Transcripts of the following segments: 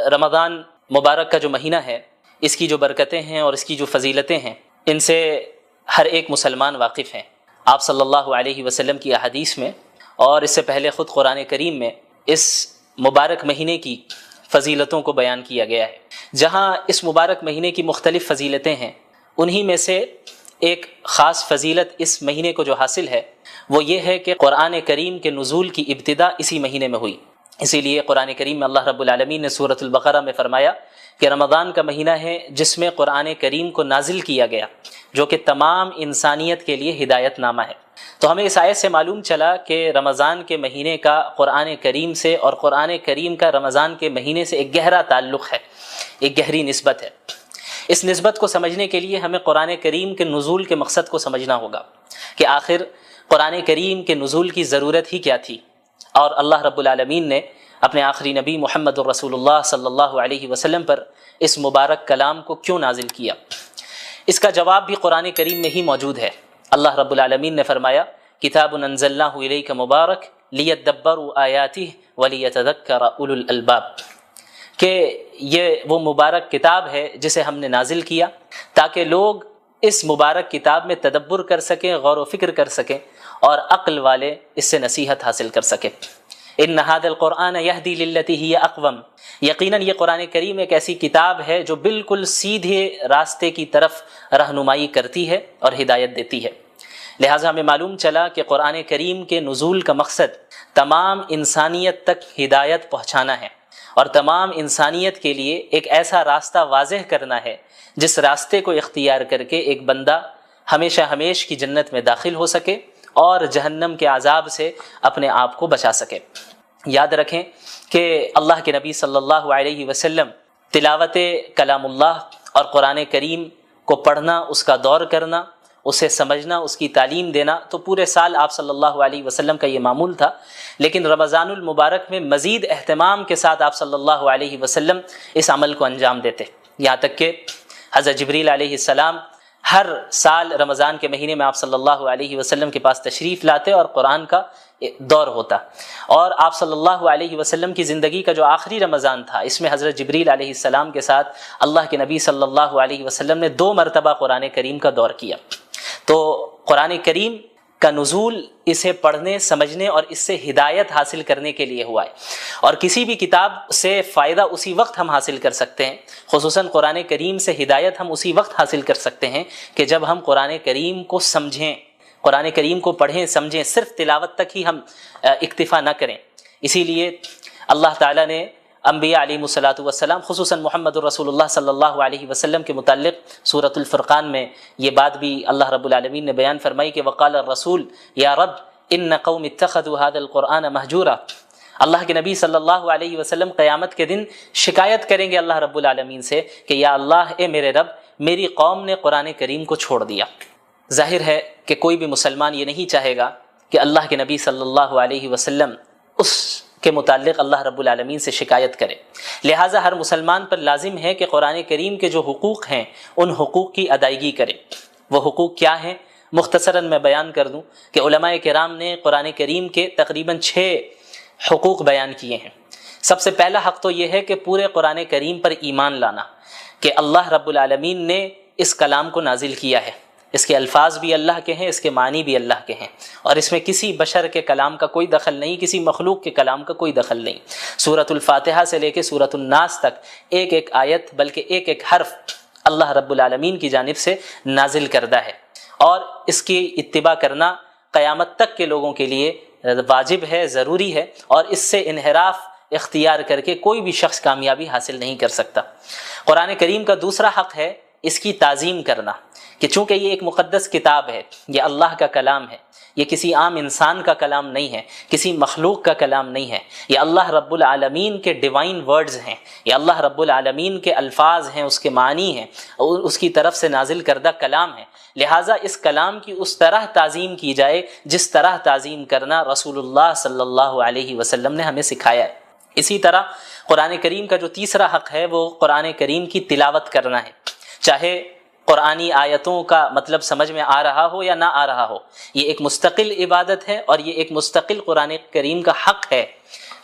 رمضان مبارک کا جو مہینہ ہے، اس کی جو برکتیں ہیں اور اس کی جو فضیلتیں ہیں، ان سے ہر ایک مسلمان واقف ہیں۔ آپ صلی اللہ علیہ وسلم کی احادیث میں اور اس سے پہلے خود قرآن کریم میں اس مبارک مہینے کی فضیلتوں کو بیان کیا گیا ہے۔ جہاں اس مبارک مہینے کی مختلف فضیلتیں ہیں، انہی میں سے ایک خاص فضیلت اس مہینے کو جو حاصل ہے وہ یہ ہے کہ قرآن کریم کے نزول کی ابتدا اسی مہینے میں ہوئی۔ اسی لیے قرآن کریم میں اللہ رب العالمین نے سورۃ البقرہ میں فرمایا کہ رمضان کا مہینہ ہے جس میں قرآن کریم کو نازل کیا گیا، جو کہ تمام انسانیت کے لیے ہدایت نامہ ہے۔ تو ہمیں اس آیت سے معلوم چلا کہ رمضان کے مہینے کا قرآن کریم سے اور قرآن کریم کا رمضان کے مہینے سے ایک گہرا تعلق ہے، ایک گہری نسبت ہے۔ اس نسبت کو سمجھنے کے لیے ہمیں قرآن کریم کے نزول کے مقصد کو سمجھنا ہوگا کہ آخر قرآن کریم کے نزول کی ضرورت ہی کیا تھی، اور اللہ رب العالمین نے اپنے آخری نبی محمد الرسول اللہ صلی اللہ علیہ وسلم پر اس مبارک کلام کو کیوں نازل کیا۔ اس کا جواب بھی قرآن کریم میں ہی موجود ہے۔ اللہ رب العالمین نے فرمایا کتاب انزلناہ الیک مبارک لیدبروا آیاتہ ولیتذکر اولو الالباب، کہ یہ وہ مبارک کتاب ہے جسے ہم نے نازل کیا تاکہ لوگ اس مبارک کتاب میں تدبر کر سکیں، غور و فکر کر سکیں، اور عقل والے اس سے نصیحت حاصل کر سکیں۔ ان ھذا القرآن یہدی للتی ہی اقوم، یقیناً یہ قرآن کریم ایک ایسی کتاب ہے جو بالکل سیدھے راستے کی طرف رہنمائی کرتی ہے اور ہدایت دیتی ہے۔ لہٰذا ہمیں معلوم چلا کہ قرآن کریم کے نزول کا مقصد تمام انسانیت تک ہدایت پہنچانا ہے، اور تمام انسانیت کے لیے ایک ایسا راستہ واضح کرنا ہے جس راستے کو اختیار کر کے ایک بندہ ہمیشہ ہمیش کی جنت میں داخل ہو سکے اور جہنم کے عذاب سے اپنے آپ کو بچا سکے۔ یاد رکھیں کہ اللہ کے نبی صلی اللہ علیہ وسلم تلاوت کلام اللہ اور قرآن کریم کو پڑھنا، اس کا دور کرنا، اسے سمجھنا، اس کی تعلیم دینا تو پورے سال آپ صلی اللہ علیہ وسلم کا یہ معمول تھا، لیکن رمضان المبارک میں مزید اہتمام کے ساتھ آپ صلی اللہ علیہ وسلم اس عمل کو انجام دیتے، یہاں تک کہ حضرت جبریل علیہ السلام ہر سال رمضان کے مہینے میں آپ صلی اللہ علیہ وسلم کے پاس تشریف لاتے اور قرآن کا دور ہوتا۔ اور آپ صلی اللہ علیہ وسلم کی زندگی کا جو آخری رمضان تھا، اس میں حضرت جبریل علیہ السلام کے ساتھ اللہ کے نبی صلی اللہ علیہ وسلم نے 2 مرتبہ قرآن کریم کا دور کیا۔ تو قرآن کریم کا نزول اسے پڑھنے، سمجھنے اور اس سے ہدایت حاصل کرنے کے لیے ہوا ہے، اور کسی بھی کتاب سے فائدہ اسی وقت ہم حاصل کر سکتے ہیں، خصوصاً قرآن کریم سے ہدایت ہم اسی وقت حاصل کر سکتے ہیں کہ جب ہم قرآن کریم کو سمجھیں، قرآن کریم کو پڑھیں، سمجھیں، صرف تلاوت تک ہی ہم اکتفا نہ کریں۔ اسی لیے اللہ تعالیٰ نے انبیاء علیہ الصلاۃ والسلام خصوصاً محمد الرسول اللہ صلی اللہ علیہ وسلم کے متعلق سورۃ الفرقان میں یہ بات بھی اللہ رب العالمین نے بیان فرمائی کہ وقال الرسول یا رب ان قوم اتخذوا هذا القرآن مہجورا۔ اللہ کے نبی صلی اللہ علیہ وسلم قیامت کے دن شکایت کریں گے اللہ رب العالمین سے کہ یا اللہ، اے میرے رب، میری قوم نے قرآن کریم کو چھوڑ دیا۔ ظاہر ہے کہ کوئی بھی مسلمان یہ نہیں چاہے گا کہ اللہ کے نبی صلی اللہ علیہ وسلم اس کے متعلق اللہ رب العالمین سے شکایت کرے۔ لہٰذا ہر مسلمان پر لازم ہے کہ قرآن کریم کے جو حقوق ہیں ان حقوق کی ادائیگی کرے۔ وہ حقوق کیا ہیں؟ مختصراً میں بیان کر دوں کہ علماء کرام نے قرآن کریم کے تقریباً 6 حقوق بیان کیے ہیں۔ سب سے پہلا حق تو یہ ہے کہ پورے قرآن کریم پر ایمان لانا کہ اللہ رب العالمین نے اس کلام کو نازل کیا ہے، اس کے الفاظ بھی اللہ کے ہیں، اس کے معنی بھی اللہ کے ہیں، اور اس میں کسی بشر کے کلام کا کوئی دخل نہیں، کسی مخلوق کے کلام کا کوئی دخل نہیں۔ سورۃ الفاتحہ سے لے کے سورۃ الناس تک ایک ایک آیت بلکہ ایک ایک حرف اللہ رب العالمین کی جانب سے نازل کردہ ہے، اور اس کی اتباع کرنا قیامت تک کے لوگوں کے لیے واجب ہے، ضروری ہے، اور اس سے انحراف اختیار کر کے کوئی بھی شخص کامیابی حاصل نہیں کر سکتا۔ قرآن کریم کا دوسرا حق ہے اس کی تعظیم کرنا، کہ چونکہ یہ ایک مقدس کتاب ہے، یہ اللہ کا کلام ہے، یہ کسی عام انسان کا کلام نہیں ہے، کسی مخلوق کا کلام نہیں ہے، یہ اللہ رب العالمین کے ڈیوائن ورڈز ہیں، یہ اللہ رب العالمین کے الفاظ ہیں، اس کے معنی ہیں، اور اس کی طرف سے نازل کردہ کلام ہے۔ لہٰذا اس کلام کی اس طرح تعظیم کی جائے جس طرح تعظیم کرنا رسول اللہ صلی اللہ علیہ وسلم نے ہمیں سکھایا ہے۔ اسی طرح قرآن کریم کا جو تیسرا حق ہے وہ قرآن کریم کی تلاوت کرنا ہے، چاہے قرآنی آیتوں کا مطلب سمجھ میں آ رہا ہو یا نہ آ رہا ہو۔ یہ ایک مستقل عبادت ہے اور یہ ایک مستقل قرآن کریم کا حق ہے۔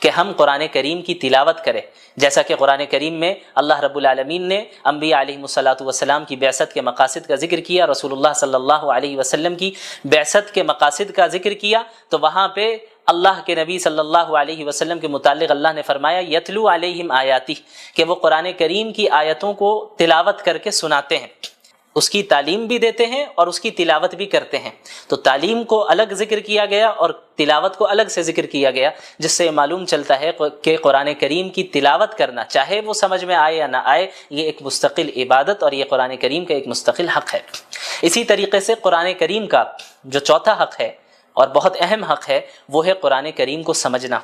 کہ ہم قرآن کریم کی تلاوت کریں، جیسا کہ قرآن کریم میں اللہ رب العالمین نے انبیاء علیہ الصلاۃ والسلام کی بعثت کے مقاصد کا ذکر کیا، رسول اللہ صلی اللہ علیہ وسلم کی بعثت کے مقاصد کا ذکر کیا، تو وہاں پہ اللہ کے نبی صلی اللہ علیہ وسلم کے متعلق اللہ نے فرمایا یتلو علیہم آیاتی، کہ وہ قرآن کریم کی آیتوں کو تلاوت کر کے سناتے ہیں، اس کی تعلیم بھی دیتے ہیں اور اس کی تلاوت بھی کرتے ہیں۔ تو تعلیم کو الگ ذکر کیا گیا اور تلاوت کو الگ سے ذکر کیا گیا، جس سے معلوم چلتا ہے کہ قرآن کریم کی تلاوت کرنا، چاہے وہ سمجھ میں آئے یا نہ آئے، یہ ایک مستقل عبادت اور یہ قرآن کریم کا ایک مستقل حق ہے۔ اسی طریقے سے قرآن کریم کا جو چوتھا حق ہے اور بہت اہم حق ہے وہ ہے قرآن کریم کو سمجھنا،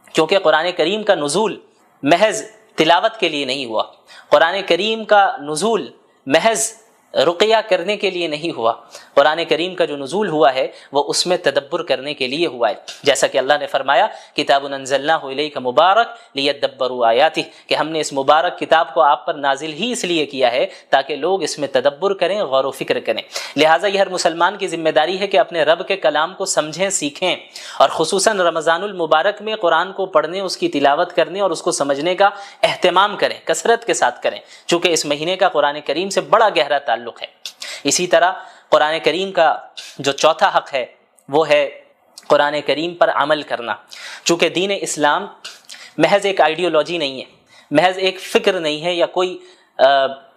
کیونکہ قرآن کریم کا نزول محض تلاوت کے لیے نہیں ہوا، قرآن کریم کا نزول محض رقیہ کرنے کے لیے نہیں ہوا، قرآن کریم کا جو نزول ہوا ہے وہ اس میں تدبر کرنے کے لیے ہوا ہے، جیسا کہ اللہ نے فرمایا کتاب انزلناہ الیک مبارک لیدبروا آیاتہ، کہ ہم نے اس مبارک کتاب کو آپ پر نازل ہی اس لیے کیا ہے تاکہ لوگ اس میں تدبر کریں، غور و فکر کریں۔ لہٰذا یہ ہر مسلمان کی ذمہ داری ہے کہ اپنے رب کے کلام کو سمجھیں، سیکھیں، اور خصوصاً رمضان المبارک میں قرآن کو پڑھنے، اس کی تلاوت کرنے اور اس کو سمجھنے کا اہتمام کریں، کثرت کے ساتھ کریں، چونکہ اس مہینے کا قرآن کریم سے بڑا گہرا تعلق ہے۔ اسی طرح قرآن کریم کا جو چوتھا حق ہے وہ ہے قرآن کریم پر عمل کرنا، چونکہ دین اسلام محض ایک آئیڈیالوجی نہیں ہے، محض ایک فکر نہیں ہے یا کوئی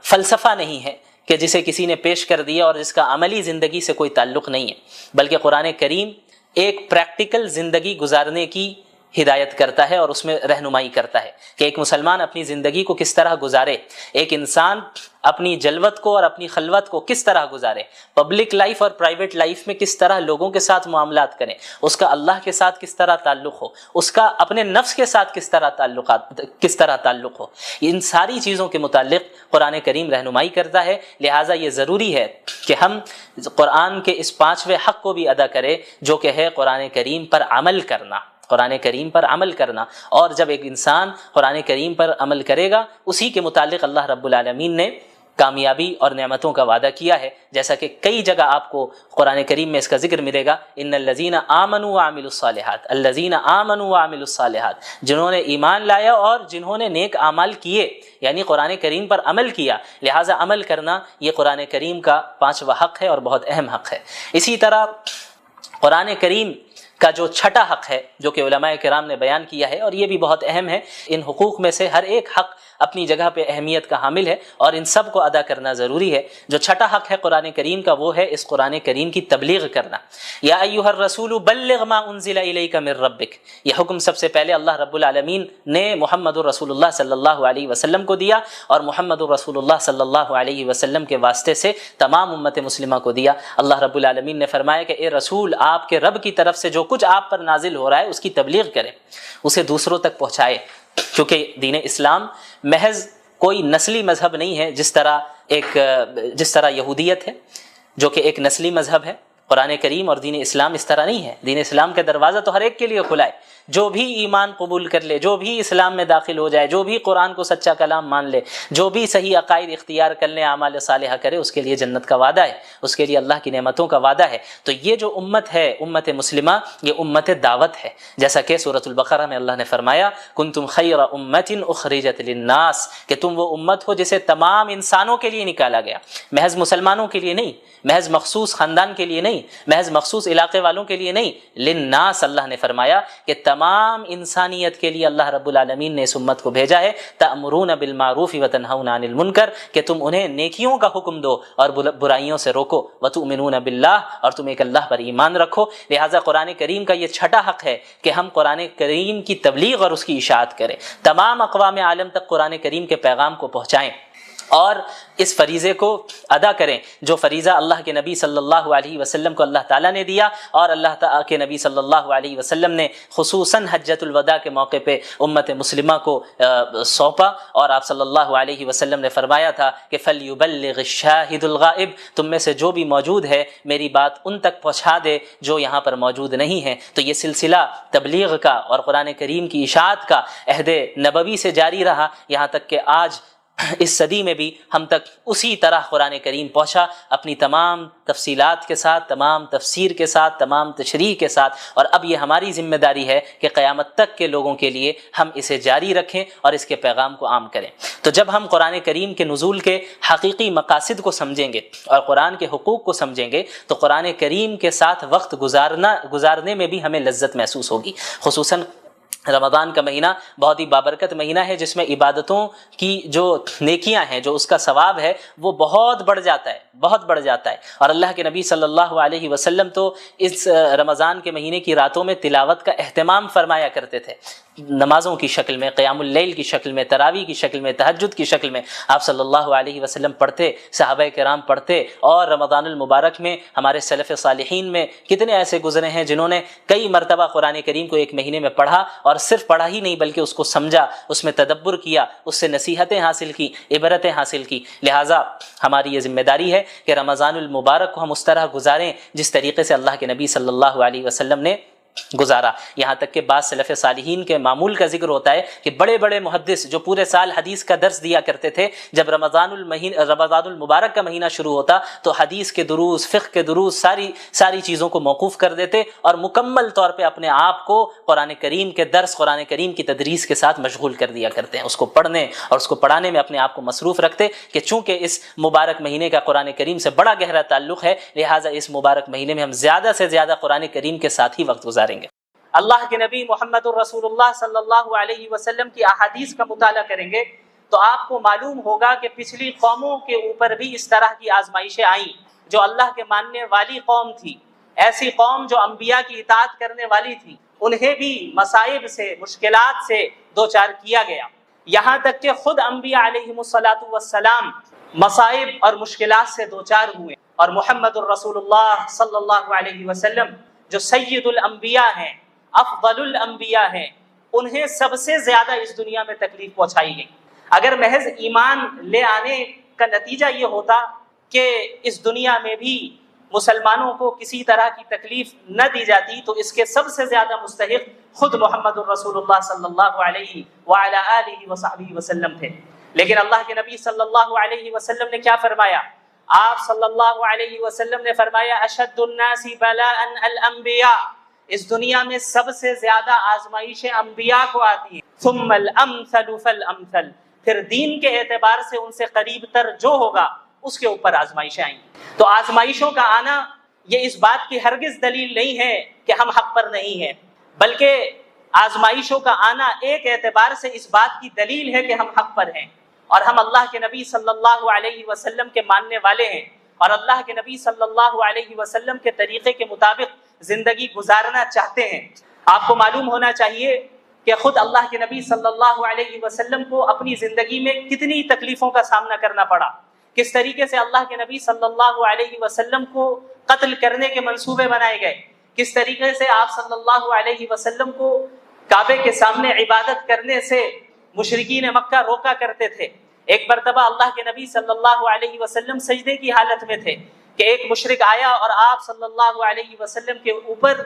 فلسفہ نہیں ہے کہ جسے کسی نے پیش کر دیا اور جس کا عملی زندگی سے کوئی تعلق نہیں ہے، بلکہ قرآن کریم ایک پریکٹیکل زندگی گزارنے کی ہدایت کرتا ہے اور اس میں رہنمائی کرتا ہے کہ ایک مسلمان اپنی زندگی کو کس طرح گزارے، ایک انسان اپنی جلوت کو اور اپنی خلوت کو کس طرح گزارے، پبلک لائف اور پرائیویٹ لائف میں کس طرح لوگوں کے ساتھ معاملات کریں، اس کا اللہ کے ساتھ کس طرح تعلق ہو، اس کا اپنے نفس کے ساتھ کس طرح تعلق ہو، ان ساری چیزوں کے متعلق قرآن کریم رہنمائی کرتا ہے۔ لہٰذا یہ ضروری ہے کہ ہم قرآن کے اس پانچویں حق کو بھی ادا کریں، جو کہ ہے قرآن کریم پر عمل کرنا، قرآن کریم پر عمل کرنا۔ اور جب ایک انسان قرآن کریم پر عمل کرے گا، اسی کے متعلق اللہ رب العالمین نے کامیابی اور نعمتوں کا وعدہ کیا ہے، جیسا کہ کئی جگہ آپ کو قرآن کریم میں اس کا ذکر ملے گا، ان الذین آمنوا وعملوا الصالحات، الذین آمنوا وعملوا الصالحات، جنہوں نے ایمان لایا اور جنہوں نے نیک اعمال کیے، یعنی قرآن کریم پر عمل کیا۔ لہٰذا عمل کرنا یہ قرآن کریم کا پانچواں حق ہے اور بہت اہم حق ہے۔ اسی طرح قرآن کریم کا جو چھٹا حق ہے جو کہ علماء کرام نے بیان کیا ہے، اور یہ بھی بہت اہم ہے، ان حقوق میں سے ہر ایک حق اپنی جگہ پہ اہمیت کا حامل ہے اور ان سب کو ادا کرنا ضروری ہے۔ جو چھٹا حق ہے قرآن کریم کا وہ ہے اس قرآن کریم کی تبلیغ کرنا۔ یا ایھا الرسول بلغ ما انزل الیک من ربک، یہ حکم سب سے پہلے اللہ رب العالمین نے محمد رسول اللہ صلی اللہ علیہ وسلم کو دیا، اور محمد رسول اللہ صلی اللہ علیہ وسلم کے واسطے سے تمام امت مسلمہ کو دیا۔ اللہ رب العالمین نے فرمایا کہ اے رسول، آپ کے رب کی طرف سے جو کچھ آپ پر نازل ہو رہا ہے اس کی تبلیغ کریں، اسے دوسروں تک پہنچائے، کیونکہ دین اسلام محض کوئی نسلی مذہب نہیں ہے، جس طرح یہودیت ہے جو کہ ایک نسلی مذہب ہے۔ قرآن کریم اور دین اسلام اس طرح نہیں ہے، دین اسلام کا دروازہ تو ہر ایک کے لیے کھلا ہے، جو بھی ایمان قبول کر لے، جو بھی اسلام میں داخل ہو جائے، جو بھی قرآن کو سچا کلام مان لے، جو بھی صحیح عقائد اختیار کر لے، اعمال صالحہ کرے، اس کے لیے جنت کا وعدہ ہے، اس کے لیے اللہ کی نعمتوں کا وعدہ ہے۔ تو یہ جو امت ہے، امت مسلمہ، یہ امت دعوت ہے، جیسا کہ سورۃ البقرہ میں اللہ نے فرمایا کنتم خیر امۃ اخرجت للناس، کہ تم وہ امت ہو جسے تمام انسانوں کے لیے نکالا گیا، محض مسلمانوں کے لیے نہیں، محض مخصوص خاندان کے لیے نہیں، محض مخصوص علاقے والوں کے لیے نہیں، للناس، اللہ نے فرمایا کہ تمام انسانیت کے لیے اللہ رب العالمین نے اس امت کو بھیجا ہے۔ تأمرون بالمعروف وتنہون عن المنکر، کہ تم انہیں نیکیوں کا حکم دو اور برائیوں سے روکو، وتؤمنون باللہ، اور تم ایک اللہ پر ایمان رکھو۔ لہٰذا قرآن کریم کا یہ چھٹا حق ہے کہ ہم قرآن کریم کی تبلیغ اور اس کی اشاعت کریں، تمام اقوام عالم تک قرآن کریم کے پیغام کو پہنچائیں اور اس فریضے کو ادا کریں جو فریضہ اللہ کے نبی صلی اللہ علیہ وسلم کو اللہ تعالیٰ نے دیا، اور اللہ تعالیٰ کے نبی صلی اللہ علیہ وسلم نے خصوصاً حجۃ الوداع کے موقع پہ امت مسلمہ کو سونپا، اور آپ صلی اللہ علیہ وسلم نے فرمایا تھا کہ فَلْيُبَلِّغِ الشَّاهِدُ الْغَائِبُ، تم میں سے جو بھی موجود ہے میری بات ان تک پہنچا دے جو یہاں پر موجود نہیں ہیں۔ تو یہ سلسلہ تبلیغ کا اور قرآن کریم کی اشاعت کا عہد نبوی سے جاری رہا، یہاں تک کہ آج اس صدی میں بھی ہم تک اسی طرح قرآن کریم پہنچا، اپنی تمام تفصیلات کے ساتھ، تمام تفسیر کے ساتھ، تمام تشریح کے ساتھ، اور اب یہ ہماری ذمہ داری ہے کہ قیامت تک کے لوگوں کے لیے ہم اسے جاری رکھیں اور اس کے پیغام کو عام کریں۔ تو جب ہم قرآن کریم کے نزول کے حقیقی مقاصد کو سمجھیں گے اور قرآن کے حقوق کو سمجھیں گے تو قرآن کریم کے ساتھ وقت گزارنے میں بھی ہمیں لذت محسوس ہوگی۔ خصوصاً رمضان کا مہینہ بہت ہی بابرکت مہینہ ہے، جس میں عبادتوں کی جو نیکیاں ہیں، جو اس کا ثواب ہے، وہ بہت بڑھ جاتا ہے، بہت بڑھ جاتا ہے۔ اور اللہ کے نبی صلی اللہ علیہ وسلم تو اس رمضان کے مہینے کی راتوں میں تلاوت کا اہتمام فرمایا کرتے تھے، نمازوں کی شکل میں، قیام اللیل کی شکل میں، تراویح کی شکل میں، تہجد کی شکل میں آپ صلی اللہ علیہ وسلم پڑھتے، صحابہ کرام پڑھتے۔ اور رمضان المبارک میں ہمارے سلف صالحین میں کتنے ایسے گزرے ہیں جنہوں نے کئی مرتبہ قرآن کریم کو ایک مہینے میں پڑھا، اور صرف پڑھا ہی نہیں بلکہ اس کو سمجھا، اس میں تدبر کیا، اس سے نصیحتیں حاصل کی، عبرتیں حاصل کی۔ لہٰذا ہماری یہ ذمہ داری ہے کہ رمضان المبارک کو ہم اس طرح گزاریں جس طریقے سے اللہ کے نبی صلی اللہ علیہ وسلم نے گزارا۔ یہاں تک کہ بعض سلف صالحین کے معمول کا ذکر ہوتا ہے کہ بڑے بڑے محدث جو پورے سال حدیث کا درس دیا کرتے تھے، جب رمضان المبارک کا مہینہ شروع ہوتا تو حدیث کے دروس، فقہ کے دروس، ساری چیزوں کو موقوف کر دیتے اور مکمل طور پہ اپنے آپ کو قرآن کریم کے درس، قرآن کریم کی تدریس کے ساتھ مشغول کر دیا کرتے ہیں، اس کو پڑھنے اور اس کو پڑھانے میں اپنے آپ کو مصروف رکھتے کہ چونکہ اس مبارک مہینے کا قرآن کریم سے بڑا گہرا تعلق ہے، لہٰذا اس مبارک مہینے میں ہم زیادہ سے زیادہ قرآن کریم کے ساتھ ہی وقت گزاریں گے۔ اللہ کے نبی محمد الرسول اللہ صلی اللہ علیہ وسلم کی احادیث کا مطالعہ کریں گے تو آپ کو معلوم ہوگا کہ پچھلی قوموں کے اوپر بھی اس طرح کی آزمائشیں آئیں، جو اللہ کے ماننے والی قوم تھی، ایسی قوم جو انبیاء کی اطاعت کرنے والی تھی، انہیں بھی مصائب سے، مشکلات سے دوچار کیا گیا، یہاں تک کہ خود انبیاء علیہم السلام مصائب اور مشکلات سے دوچار ہوئے، اور محمد الرسول اللہ صلی اللہ علیہ وسلم جو سید الانبیاء ہیں، افضل الانبیاء ہیں، انہیں سب سے زیادہ اس دنیا میں تکلیف پہنچائی گئی۔ اگر محض ایمان لے آنے کا نتیجہ یہ ہوتا کہ اس دنیا میں بھی مسلمانوں کو کسی طرح کی تکلیف نہ دی جاتی تو اس کے سب سے زیادہ مستحق خود محمد الرسول اللہ صلی اللہ علیہ وعلی آلہ وصحبہ وسلم تھے۔ لیکن اللہ کے نبی صلی اللہ علیہ وسلم نے کیا فرمایا؟ آپ صلی اللہ علیہ وسلم نے فرمایا اشد الناس بلاء الانبیاء، اس دنیا میں سب سے زیادہ آزمائشیں انبیاء کو آتی ہیں، ثم الامثل فالامثل، پھر دین کے اعتبار سے ان سے قریب تر جو ہوگا اس کے اوپر آزمائشیں آئیں۔ تو آزمائشوں کا آنا یہ اس بات کی ہرگز دلیل نہیں ہے کہ ہم حق پر نہیں ہیں، بلکہ آزمائشوں کا آنا ایک اعتبار سے اس بات کی دلیل ہے کہ ہم حق پر ہیں اور ہم اللہ کے نبی صلی اللہ علیہ وسلم کے ماننے والے ہیں اور اللہ کے نبی صلی اللہ علیہ وسلم کے طریقے کے مطابق زندگی گزارنا چاہتے ہیں۔ آپ کو معلوم ہونا چاہیے کہ خود اللہ کے نبی صلی اللہ علیہ وسلم کو اپنی زندگی میں کتنی تکلیفوں کا سامنا کرنا پڑا، کس طریقے سے اللہ کے نبی صلی اللہ علیہ وسلم کو قتل کرنے کے منصوبے بنائے گئے، کس طریقے سے آپ صلی اللہ علیہ وسلم کو کعبے کے سامنے عبادت کرنے سے مشرکین مکہ روکا کرتے تھے۔ ایک مرتبہ اللہ کے نبی صلی اللہ علیہ وسلم سجدے کی حالت میں تھے کہ ایک مشرک آیا اور آپ صلی اللہ علیہ وسلم کے اوپر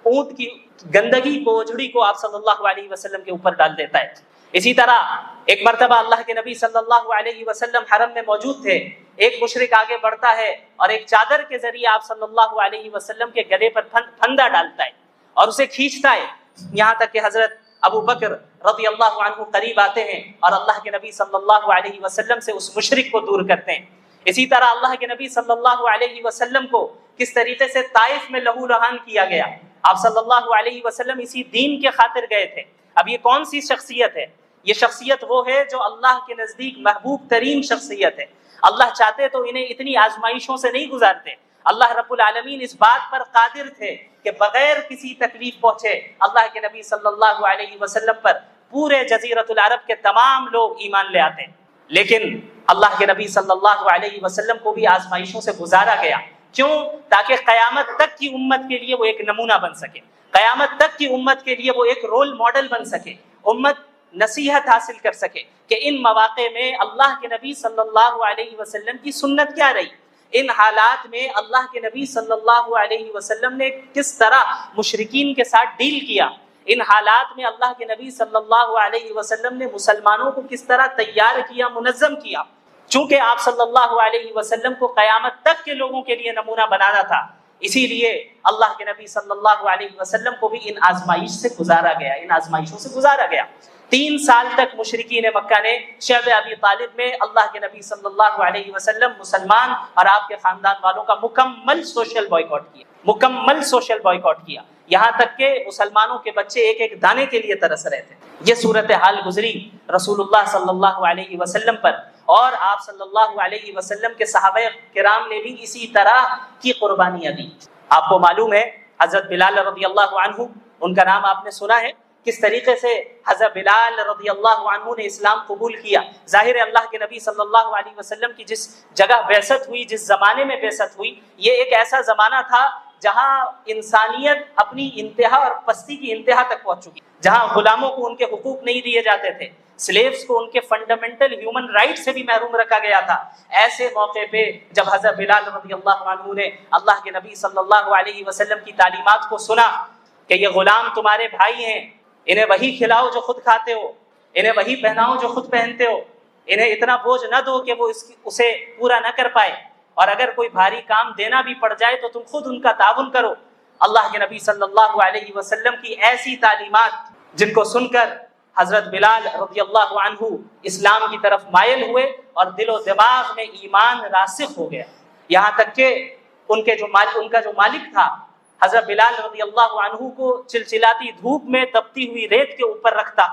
اونٹ کی گندگی کو، اوجھڑی کو آپ صلی اللہ علیہ وسلم کے اوپر ڈال دیتا ہے۔ اسی طرح ایک مرتبہ اللہ کے نبی صلی اللہ علیہ وسلم حرم میں موجود تھے، ایک مشرک آگے بڑھتا ہے اور ایک چادر کے ذریعے آپ صلی اللہ علیہ وسلم کے گلے پر پھندا ڈالتا ہے اور اسے کھینچتا ہے، یہاں تک کہ حضرت ابو بکر رضی اللہ عنہ قریب آتے ہیں اور اللہ کے نبی صلی اللہ علیہ وسلم سے اس مشرک کو دور کرتے ہیں۔ اسی طرح اللہ کے نبی صلی اللہ علیہ وسلم کو کس طریقے سے طائف میں لہو لہان کیا گیا، آپ صلی اللہ علیہ وسلم اسی دین کے خاطر گئے تھے۔ اب یہ کون سی شخصیت ہے؟ یہ شخصیت وہ ہے جو اللہ کے نزدیک محبوب ترین شخصیت ہے۔ اللہ چاہتے تو انہیں اتنی آزمائشوں سے نہیں گزارتے، اللہ رب العالمین اس بات پر قادر تھے کہ بغیر کسی تکلیف پہنچے اللہ کے نبی صلی اللہ علیہ وسلم پر پورے جزیرۃ العرب کے تمام لوگ ایمان لے آتے، لیکن اللہ کے نبی صلی اللہ علیہ وسلم کو بھی آزمائشوں سے گزارا گیا۔ کیوں؟ تاکہ قیامت تک کی امت کے لیے وہ ایک نمونہ بن سکے، قیامت تک کی امت کے لیے وہ ایک رول ماڈل بن سکے، امت نصیحت حاصل کر سکے کہ ان مواقع میں اللہ کے نبی صلی اللہ علیہ وسلم کی سنت کیا رہی، ان حالات میں اللہ کے نبی صلی اللہ علیہ وسلم نے کس طرح مشرکین کے ساتھ ڈیل کیا، ان حالات میں اللہ کے نبی صلی اللہ علیہ وسلم نے مسلمانوں کو کس طرح تیار کیا، منظم کیا. چونکہ آپ صلی اللہ علیہ وسلم کو قیامت تک کے لوگوں کے لیے نمونہ بنانا تھا، اسی لیے اللہ کے نبی صلی اللہ علیہ وسلم کو بھی ان آزمائش سے گزارا گیا، ان آزمائشوں سے گزارا گیا. 3 سال تک مشرکین مکہ نے شعب ابی طالب میں اللہ کے نبی صلی اللہ علیہ وسلم، مسلمان اور آپ کے خاندان والوں کا مکمل سوشل بائیکاٹ کیا، مکمل سوشل بائیکاٹ کیا، یہاں تک کہ مسلمانوں کے بچے ایک ایک دانے کے لیے ترس رہے تھے. یہ صورتحال گزری رسول اللہ صلی اللہ علیہ وسلم پر، اور آپ صلی اللہ علیہ وسلم کے صحابہ کرام نے بھی اسی طرح کی قربانیاں دی. آپ کو معلوم ہے حضرت بلال رضی اللہ عنہ، ان کا نام آپ نے سنا ہے، کس طریقے سے حضرت بلال رضی اللہ عنہ نے اسلام قبول کیا. ظاہر ہے اللہ کے نبی صلی اللہ علیہ وسلم کی جس جگہ بعثت ہوئی، جس زمانے میں بعثت ہوئی، یہ ایک ایسا زمانہ تھا جہاں انسانیت اپنی انتہا اور پستی کی انتہا تک پہنچ چکی، جہاں غلاموں کو ان کے حقوق نہیں دیے جاتے تھے، سلیوز کو ان کے فنڈامنٹل ہیومن رائٹ سے بھی محروم رکھا گیا تھا. ایسے موقع پہ جب حضرت بلال رضی اللہ عنہ نے اللہ کے نبی صلی اللہ علیہ وسلم کی تعلیمات کو سنا کہ یہ غلام تمہارے بھائی ہیں، انہیں وہی کھلاؤ جو خود کھاتے ہو، انہیں وہی پہناؤ جو خود پہنتے ہو، انہیں اتنا بوجھ نہ دو کہ وہ اسے پورا نہ کر پائے، اور اگر کوئی بھاری کام دینا بھی پڑ جائے تو تم خود ان کا تعاون کرو. اللہ کے نبی صلی اللہ علیہ وسلم کی ایسی تعلیمات جن کو سن کر حضرت بلال رضی اللہ عنہ اسلام کی طرف مائل ہوئے اور دل و دماغ میں ایمان راسخ ہو گیا. یہاں تک کہ ان کا جو مالک تھا حضرت بلال رضی اللہ عنہ کو چلچلاتی دھوپ میں تپتی ہوئی ریت کے اوپر رکھتا.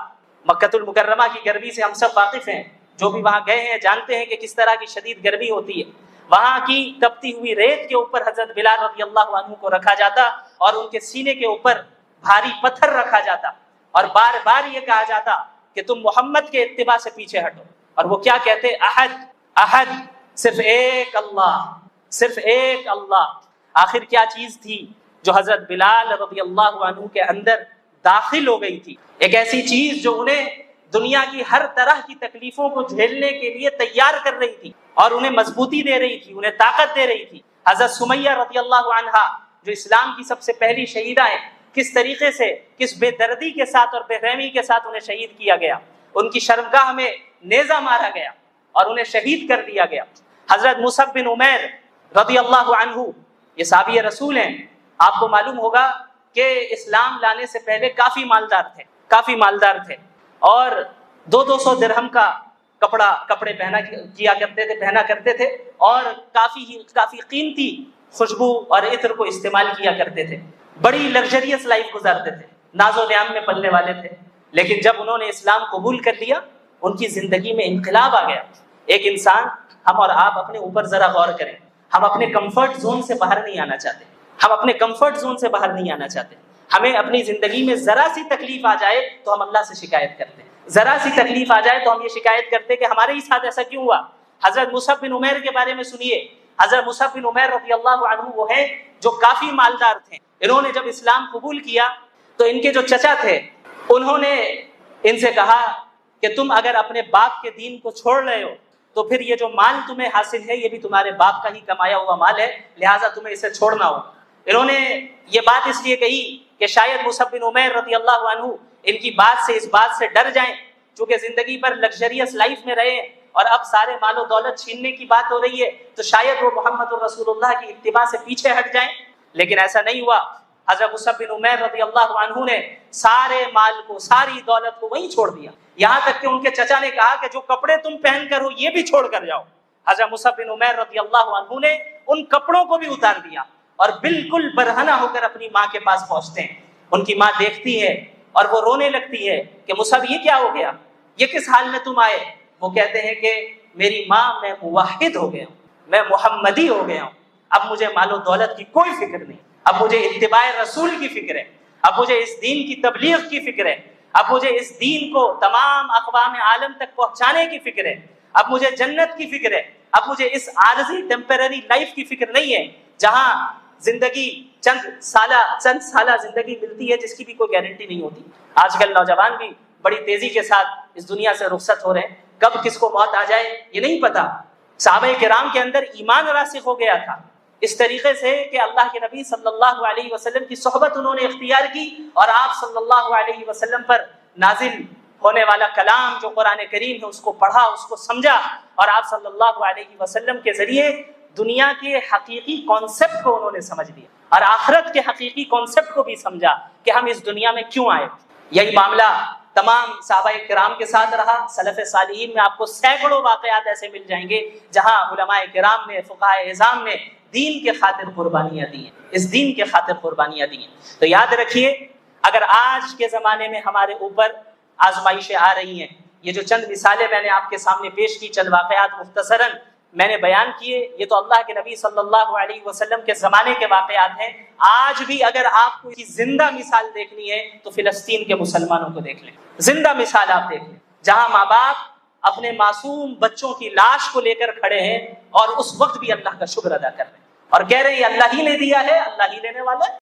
مکہ المکرمہ کی گرمی سے ہم سب واقف ہیں، جو بھی وہاں گئے ہیں جانتے ہیں کہ کس طرح کی شدید گرمی ہوتی ہے. وہاں کی تپتی ہوئی ریت کے اوپر حضرت بلال رضی اللہ عنہ کو رکھا جاتا اور ان کے سینے کے اوپر بھاری پتھر رکھا جاتا اور بار بار یہ کہا جاتا کہ تم محمد کے اتباع سے پیچھے ہٹو. اور وہ کیا کہتے؟ احد احد، صرف ایک اللہ، صرف ایک اللہ. آخر کیا چیز تھی جو حضرت بلال رضی اللہ عنہ کے اندر داخل ہو گئی تھی؟ ایک ایسی چیز جو انہیں دنیا کی ہر طرح کی تکلیفوں کو جھیلنے کے لیے تیار کر رہی تھی اور انہیں مضبوطی دے رہی تھی، انہیں طاقت دے رہی تھی. حضرت سمیہ رضی اللہ عنہا جو اسلام کی سب سے پہلی شہیدہ ہیں، کس طریقے سے، کس بے دردی کے ساتھ اور بے رحمی کے ساتھ انہیں شہید کیا گیا. ان کی شرمگاہ میں نیزہ مارا گیا اور انہیں شہید کر دیا گیا. حضرت مصعب بن عمیر رضی اللہ عنہ، یہ صحابی رسول ہیں. آپ کو معلوم ہوگا کہ اسلام لانے سے پہلے کافی مالدار تھے اور 200 درہم کا کپڑے پہنا کرتے تھے اور کافی قیمتی خوشبو اور عطر کو استعمال کیا کرتے تھے. بڑی لگژریس لائف گزارتے تھے، ناز و نعام میں پلنے والے تھے. لیکن جب انہوں نے اسلام قبول کر لیا، ان کی زندگی میں انقلاب آ گیا. ایک انسان، ہم اور آپ اپنے اوپر ذرا غور کریں. ہم اپنے کمفرٹ زون سے باہر نہیں آنا چاہتے. ہمیں اپنی زندگی میں ذرا سی تکلیف آ جائے تو ہم اللہ سے شکایت کرتے ہیں. ذرا سی تکلیف آ جائے تو ہم یہ شکایت کرتے کہ ہمارے ہی ساتھ ایسا کیوں ہوا. حضرت مصعب بن عمیر کے بارے میں سنیے. حضرت مصعب بن عمیر رضی اللہ عنہ وہ ہیں جو کافی مالدار تھے. انہوں نے جب اسلام قبول کیا تو ان کے جو چچا تھے انہوں نے ان سے کہا کہ تم اگر اپنے باپ کے دین کو چھوڑ رہے ہو تو پھر یہ جو مال تمہیں حاصل ہے یہ بھی تمہارے باپ کا ہی کمایا ہوا مال ہے، لہٰذا تمہیں اسے چھوڑنا ہو. انہوں نے یہ بات اس لیے کہی کہ شاید مصعب بن عمیر رضی اللہ عنہ ان کی اس بات سے ڈر جائیں، چونکہ زندگی پر لگژریس لائف میں رہے اور اب سارے مال و دولت چھیننے کی بات ہو رہی ہے تو شاید وہ محمد الرسول اللہ کی اتباع سے پیچھے ہٹ جائیں. لیکن ایسا نہیں ہوا. حضرت مصعب بن عمیر رضی اللہ عنہ نے سارے مال کو، ساری دولت کو وہیں چھوڑ دیا. یہاں تک کہ ان کے چچا نے کہا کہ جو کپڑے تم پہن کر ہو یہ بھی چھوڑ کر جاؤ. حضرت مصعب بن عمیر رضی اللہ عنہ نے ان کپڑوں کو بھی اتار دیا اور بالکل برہنہ ہو کر اپنی ماں کے پاس پہنچتے ہیں. ان کی ماں دیکھتی ہے اور وہ رونے لگتی ہے کہ مصعب یہ کیا ہو گیا، یہ کس حال میں تم آئے؟ وہ کہتے ہیں کہ میری ماں، میں موحد ہو گیا ہوں، میں محمدی ہو گیا ہوں. اب مجھے مال و دولت کی کوئی فکر نہیں، اب مجھے اتباع رسول کی فکر ہے، اب مجھے اس دین کی تبلیغ کی فکر ہے، اب مجھے اس دین کو تمام اقوام عالم تک پہنچانے کی فکر ہے، اب مجھے جنت کی فکر ہے، اب مجھے اس عارضی ٹیمپرری لائف کی فکر نہیں ہے جہاں زندگی چند سالہ زندگی ملتی ہے جس کی بھی کوئی گارنٹی نہیں ہوتی. آج کل نوجوان بھی بڑی تیزی کے ساتھ اس دنیا سے رخصت ہو رہے ہیں، کب کس کو موت آ جائے یہ نہیں پتا. صحابہ کرام کے اندر ایمان راسخ ہو گیا تھا. اس طریقے سے کہ اللہ کے نبی صلی اللہ علیہ وسلم کی صحبت انہوں نے اختیار کی، اور آپ صلی اللہ علیہ وسلم پر نازل ہونے والا کلام جو قرآن کریم ہے اس کو پڑھا، اس کو سمجھا، اور آپ صلی اللہ علیہ وسلم کے ذریعے دنیا کے حقیقی کانسیپٹ کو انہوں نے سمجھ لیا، اور آخرت کے حقیقی کانسیپٹ کو بھی سمجھا کہ ہم اس دنیا میں کیوں آئے۔ یہی معاملہ تمام صحابہ کرام کے ساتھ رہا۔ سلف صالحین میں آپ کو سینکڑوں واقعات ایسے مل جائیں گے جہاں علماء کرام نے، فقہاء اعظام نے دین کے خاطر قربانیاں دی ہیں، اس دین کے خاطر قربانیاں دی ہیں۔ تو یاد رکھیے، اگر آج کے زمانے میں ہمارے اوپر آزمائشیں آ رہی ہیں، یہ جو چند مثالیں میں نے آپ کے سامنے پیش کی، چند واقعات مختصراً میں نے بیان کیے، یہ تو اللہ کے نبی صلی اللہ علیہ وسلم کے زمانے کے واقعات ہیں۔ آج بھی اگر آپ کو زندہ مثال دیکھنی ہے تو فلسطین کے مسلمانوں کو دیکھ لیں، زندہ مثال آپ دیکھ لیں، جہاں ماں باپ اپنے معصوم بچوں کی لاش کو لے کر کھڑے ہیں اور اس وقت بھی اللہ کا شکر ادا کر رہے ہیں اور کہہ رہے ہیں یہ اللہ ہی نے دیا ہے، اللہ ہی لینے والا ہے۔